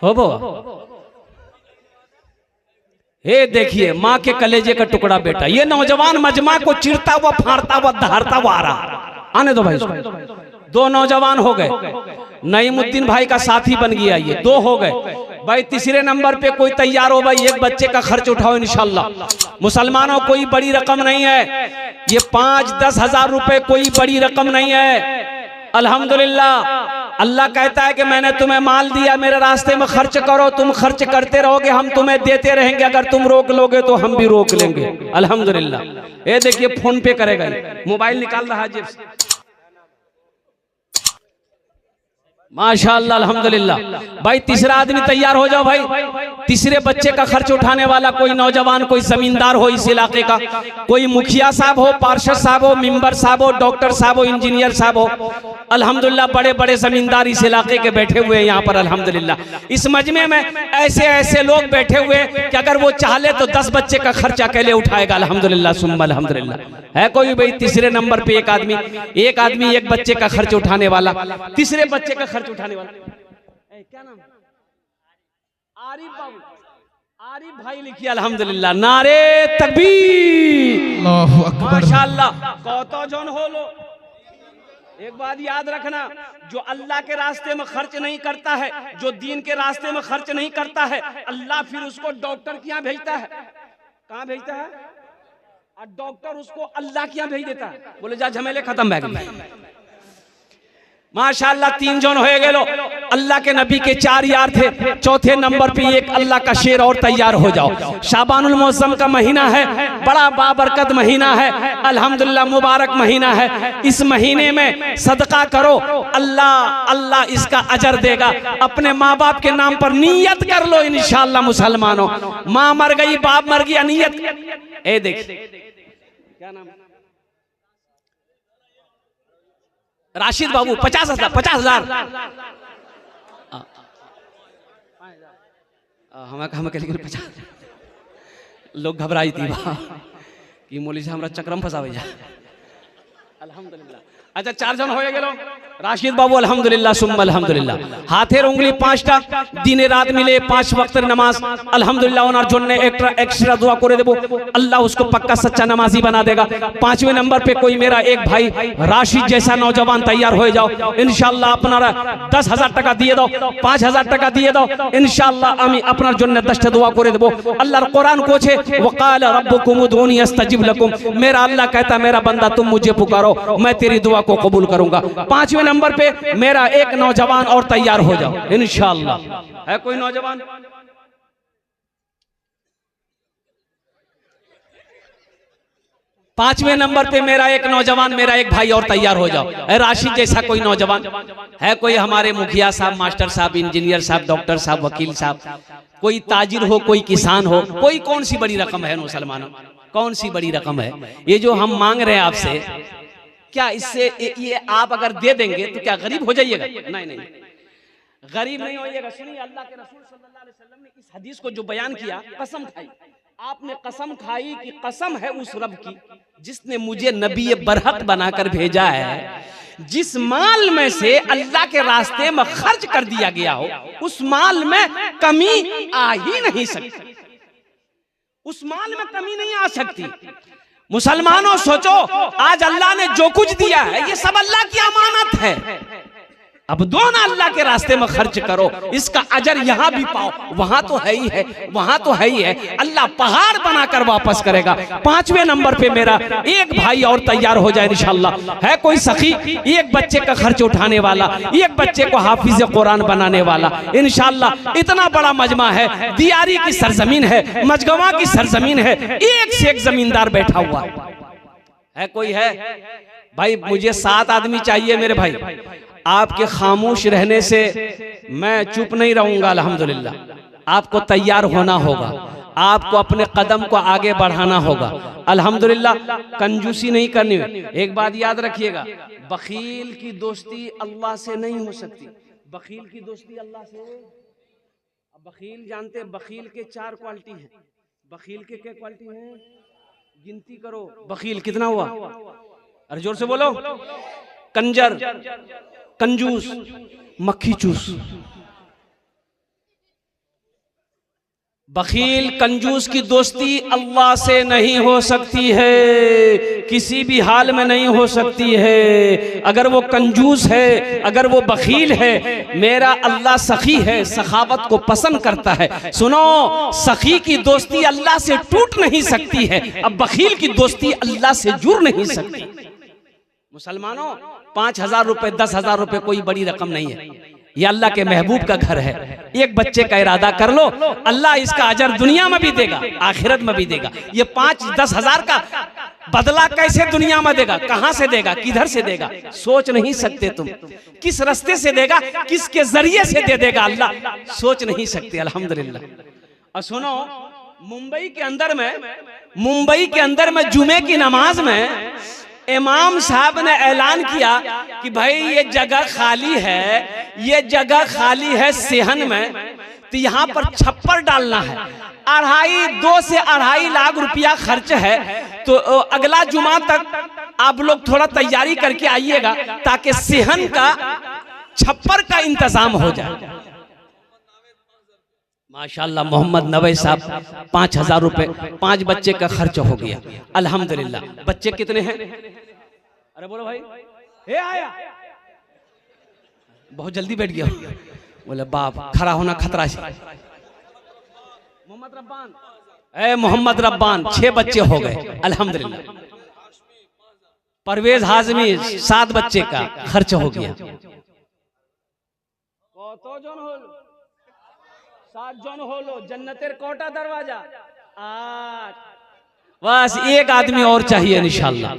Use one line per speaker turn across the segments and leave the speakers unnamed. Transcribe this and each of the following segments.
हो बो। हे देखिए माँ के कलेजे का टुकड़ा बेटा, ये नौजवान मजमा को चिरता हुआ फाड़ता हुआ दहाड़ता हुआ आ रहा। आने दो भाई, दो नौजवान हो गए, नईमुद्दीन भाई का साथी बन गया, ये दो हो गए भाई। तीसरे नंबर पे कोई तैयार हो भाई, एक बच्चे का खर्च उठाओ इंशाल्लाह। मुसलमानों कोई बड़ी रकम नहीं है, ये 5-10 हजार रुपए कोई बड़ी रकम नहीं है। अल्हम्दुलिल्लाह अल्लाह कहता है कि मैंने तुम्हें माल दिया, मेरे रास्ते में खर्च करो, तुम खर्च करते रहोगे, हम तुम्हें देते रहेंगे, अगर तुम रोक लोगे तो हम भी रोक लेंगे। अल्हम्दुलिल्लाह। ये देखिए फोन पे करेगा, मोबाइल निकाल रहा है जेब से, माशाअल्लाह अल्हम्दुलिल्लाह। भाई तीसरा आदमी तैयार हो जाओ भाई, तीसरे बच्चे का खर्च उठाने वाला कोई नौजवान, कोई जमींदार हो इस इलाके का, कोई मुखिया साहब हो, पार्षद साहब हो, मेंबर साहब हो, डॉक्टर साहब हो, इंजीनियर साहब हो। अल्हम्दुलिल्लाह बड़े बड़े जमींदार इस इलाके के बैठे हुए हैं यहाँ पर अल्हम्दुलिल्लाह। इस मजमे में ऐसे ऐसे लोग बैठे हुए कि अगर वो चाहे तो 10 बच्चे का खर्च अकेले उठाएगा। अल्हम्दुलिल्लाह सुम्मा अल्हम्दुलिल्लाह। है कोई भाई तीसरे नंबर पे एक आदमी एक बच्चे का खर्च उठाने वाला, तीसरे बच्चे का खर्च उठाने वाला, क्या नाम? आरिफ बाबू, आरिफ भाई लिखिए अल्हम्दुलिल्लाह। नारे तकबीर, अल्लाहू अकबर, माशाअल्लाह। कौतो जन हो लो, एक बात याद रखना, जो अल्लाह के रास्ते में खर्च नहीं करता है, जो दीन के रास्ते में खर्च नहीं करता है, अल्लाह फिर उसको डॉक्टर के यहाँ भेजता है। कहाँ भेजता है? और डॉक्टर उसको अल्लाह के यहाँ भेज देता है, बोले जा झमेले खत्म बैग। माशाअल्लाह 3 जन हो गए लो। अल्लाह के नबी के 4 यार थे, चौथे नंबर पे एक अल्लाह का शेर और तैयार हो जाओ। शाबानुल मौसम का महीना है, बड़ा बाबरकत महीना है, अल्हम्दुलिल्लाह मुबारक महीना है। इस महीने में सदका करो, अल्लाह अल्लाह इसका अजर देगा। अपने माँ बाप के नाम पर नियत कर लो इंशाअल्लाह। मुसलमानों, माँ मर गई, बाप मर गया, नियत। ए देख क्या नाम? राशिद बाबू 50,000 50,000 हमें लेकिन 50 लोग घबराई थी कि मौली से हमारा चक्रम फंसावे जा। अल्हम्दुलिल्लाह। अच्छा 4 जन हो गए। राशिद बाबू अल्हम्दुलिल्लाह सुम्मा अल्हम्दुलिल्लाह। हाथेर उंगली 5टा, दिने रात मिले 5 वक्त नमाज अल्हम्दुलिल्लाह। ओनार जोन्ने एक्स्ट्रा दुआ करे देबो, अल्लाह उसको पक्का सच्चा नमाजी बना देगा। 5वें नंबर पे कोई मेरा एक भाई राशिद जैसा नौजवान तैयार हो जाओ इंशाअल्लाह। अपना 10,000 टाका दिए दो, 5,000 टाका दिए दो इंशाअल्लाह। आमी अपना जोन्ने 10टा दुआ करे देबो। अल्लाह कुरान कोछे वकाल रब्बुकुम उदूनी अस्तजिब लकुम। मेरा अल्लाह कहता मेरा बंदा तुम मुझे पुकारो, मैं तेरी दुआ को कबूल करूंगा। 5वें नंबर पे मेरा एक नौजवान और तैयार हो जाओ इंशाअल्लाह। है कोई नौजवान? पांचवें नंबर पे मेरा एक नौजवान, मेरा एक भाई और तैयार हो जाओ। राशिद जैसा कोई नौजवान है? कोई हमारे मुखिया साहब, मास्टर साहब, इंजीनियर साहब, डॉक्टर साहब, वकील साहब, कोई ताजिर हो, कोई किसान हो, कोई कौन सी बड़ी रकम है मुसलमानों? कौन सी बड़ी रकम है? ये जो हम मांग रहे हैं आपसे, क्या इससे ये आप अगर दे देंगे तो क्या गरीब हो जाइएगा? नहीं नहीं, गरीब नहीं होइएगा। सुनिए अल्लाह के रसूल सल्लल्लाहु अलैहि वसल्लम ने इस हदीस को जो बयान किया, कसम खाई, आपने कसम खाई कि कसम है उस रब की जिसने मुझे नबी बरहक बनाकर भेजा है, जिस माल में से अल्लाह के रास्ते में खर्च कर दिया गया हो उस माल में कमी आ ही नहीं सकती, उस माल में कमी नहीं आ सकती। मुसलमानों सोचो, आज अल्लाह ने जो कुछ दिया है ये सब अल्लाह की अमानत है। अब दो ना अल्लाह के रास्ते में खर्च करो, इसका अजर यहाँ भी पाओ, वहां तो है ही है, वहां तो है ही है। अल्लाह पहाड़ बनाकर वापस करेगा। 5वें नंबर पे मेरा एक भाई और तैयार हो जाए इंशाअल्लाह। है कोई सखी एक बच्चे का खर्च उठाने वाला, एक बच्चे को हाफिज कुरान बनाने वाला इंशाअल्लाह। इतना बड़ा मजमा है, दियारी की सरजमीन है, मजगवा की सरजमीन है, एक से एक जमींदार बैठा हुआ है। कोई है भाई? मुझे 7 आदमी चाहिए मेरे भाई। आपके खामोश रहने से मैं चुप नहीं रहूंगा अल्हम्दुलिल्लाह। आपको तैयार होना होगा, आपको अपने कदम को आगे बढ़ाना होगा अल्हम्दुलिल्लाह। कंजूसी नहीं करनी। एक बात याद रखिएगा, बखील की दोस्ती अल्लाह से नहीं हो सकती। बखील की दोस्ती अल्लाह से। बखील जानते हैं, बखील के 4 क्वालिटी हैं। बखील के क्या क्वालिटी हैं? गिनती करो। बखील कितना हुआ? अरे जोर से बोलो। कंजर, कंजूस, मक्खी चूस। बखील कंजूस की दोस्ती अल्लाह से नहीं हो सकती है, किसी भी हाल में नहीं हो सकती है। अगर वो कंजूस है, अगर वो बखील है, मेरा अल्लाह सखी है, सखावत को पसंद करता है। सुनो, सखी की दोस्ती अल्लाह से टूट नहीं सकती है, अब बखील की दोस्ती अल्लाह से जुड़ नहीं सकती। मुसलमानों, 5,000 रुपए 10,000 रुपए कोई बड़ी रकम नहीं है, ये अल्लाह के महबूब का घर है। एक बच्चे का इरादा कर लो, अल्लाह इसका अजर दुनिया में भी देगा, आखिरत में भी देगा। ये 5-10 हजार का बदला कैसे दुनिया में देगा, कहां से देगा, किधर से देगा, सोच नहीं सकते तुम। किस रास्ते से देगा, किसके जरिए से दे देगा अल्लाह, सोच नहीं सकते। अल्हम्दुलिल्लाह। और सुनो, मुंबई के अंदर में जुमे की नमाज में इमाम साहब ने ऐलान किया कि भाई ये जगह खाली है, ये जगह खाली है सेहन में, तो यहाँ पर छप्पर डालना है। 2 से 2.5 लाख रुपया खर्च है। तो अगला जुमा तक आप लोग थोड़ा तैयारी करके आइएगा ताकि सेहन का छप्पर का इंतजाम हो जाए। माशाल्लाह, मोहम्मद नबी साहब 5,000 रुपए 5 बच्चे का खर्च हो गया। अल्हम्दुलिल्लाह। बच्चे कितने हैं? अरे बोलो भाई। हे आया, बहुत जल्दी बैठ गया। बोले बाप, खड़ा होना खतरा है। मोहम्मद रब्बान 6 बच्चे हो गए। अल्हम्दुलिल्लाह। परवेज हाजमी 7 बच्चे का खर्च हो गया। 7 जन होलो, जन्नतेर कोटा दरवाजा। बस एक आदमी और चाहिए इंशाल्लाह,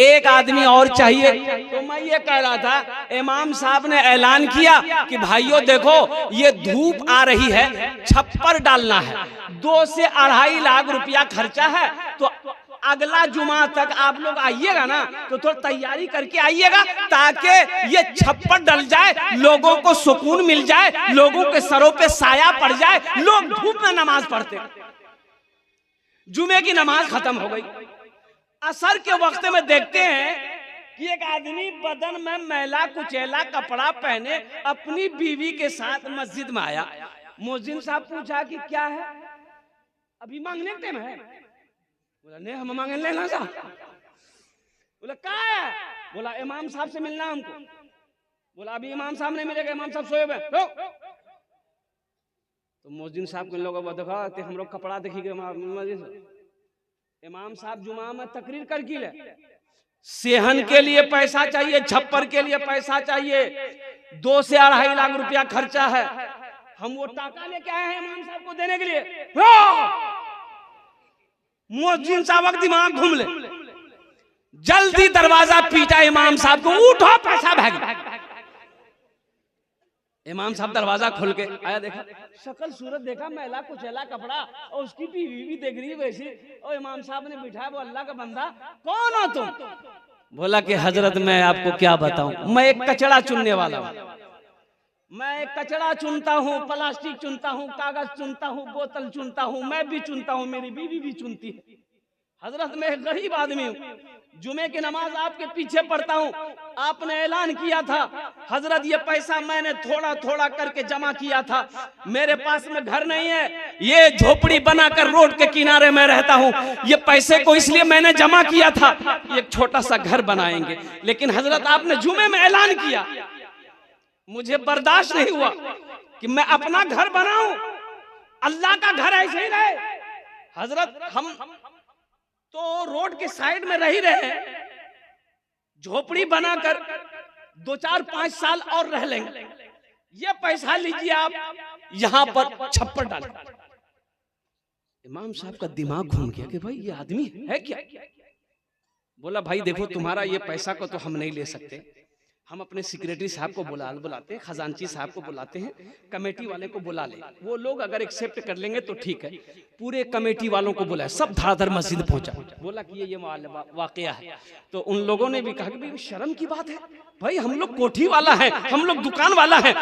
एक आदमी और चाहिए। तो मैं ये कह रहा था, इमाम साहब ने ऐलान किया कि भाइयों देखो, ये धूप आ रही है, छप्पर डालना है, 2 से 2.5 लाख रुपया खर्चा है। तो अगला जुमा तक आप लोग आइएगा ना, तो थोड़ा तैयारी करके आइएगा ताकि ये छप्पर डल जाए, लोगों को सुकून मिल जाए, लोगों के सरों पे साया पड़ जाए, लोग धूप में नमाज पढ़ते। जुमे की नमाज खत्म हो गई, असर के वक्त में देखते हैं कि एक आदमी बदन में मैला कुचैला कपड़ा पहने अपनी बीवी के साथ मस्जिद में आया। मुअज्जिन साहब पूछा कि क्या है, अभी मांगने के टाइम है? बोला नहीं, हम मांगे लेना सा। बोला क्या है? बोला इमाम साहब से मिलना हमको। बोला अभी इमाम साहब नहीं मिलेगा, इमाम साहब सोए हुए। तो मुअज्जिन साहब के लोग देखा हम लोग कपड़ा देखिए, इमाम साहब जुमा में तकरीर कर की ले, सेहन के लिए पैसा चाहिए, छप्पर के लिए पैसा चाहिए, 2 से 2.5 लाख रुपया खर्चा है। हम वो टाका लेके आए हैं इमाम साहब को देने के लिए। मुअज्जिन साहब का दिमाग घूम ले, जल्दी दरवाजा पीटा इमाम साहब को, उठो पैसा भाग। इमाम साहब दरवाजा खोल के आया, देखा शक्ल सूरत देखा, मैला कुचैला कपड़ा, और उसकी बीवी भी देख रही है वैसी। और इमाम साहब ने बिठाया, वो अल्लाह का बंदा, कौन हो तुम? बोला कि हजरत मैं आपको क्या बताऊं, मैं एक कचरा चुनने वाला हूं। मैं एक कचरा चुनता हूँ, प्लास्टिक चुनता हूँ, कागज चुनता हूँ, बोतल चुनता हूँ, मैं भी चुनता हूँ, मेरी बीवी भी चुनती है। हजरत मैं एक गरीब आदमी हूँ, जुमे की नमाज आपके पीछे पढ़ता हूँ। आपने ऐलान किया था हजरत, ये पैसा मैंने थोड़ा थोड़ा करके जमा किया था, मेरे पास में घर नहीं है, ये झोपड़ी बनाकर रोड के किनारे में रहता हूँ, ये पैसे को इसलिए मैंने जमा किया था, एक छोटा सा घर बनाएंगे। लेकिन हजरत आपने जुमे में ऐलान किया, मुझे बर्दाश्त नहीं हुआ कि मैं अपना घर बनाऊं, अल्लाह का घर ऐसे ही रहे। हजरत हम तो रोड के साइड में रह रहे हैं, झोपड़ी बनाकर 2-4-5 साल और रह लेंगे, ये पैसा लीजिए आप, यहां पर छप्पर डाल। इमाम साहब का दिमाग घूम गया कि भाई ये आदमी है क्या। बोला भाई देखो, तुम्हारा ये पैसा को तो हम नहीं ले सकते, हम अपने सेक्रेटरी साहब को बुलाते हैं, खजांची साहब को बुलाते हैं, कमेटी वाले को बुला ले, वो लोग अगर एक्सेप्ट कर लेंगे तो ठीक है। पूरे कमेटी वालों को बुलाया, सब धड़ाधड़ मस्जिद पहुंचा। बोला कि ये वाकया है। तो उन लोगों ने भी कहा कि भाई शर्म की बात है, भाई हम लोग कोठी वाला है, हम लोग दुकान वाला है,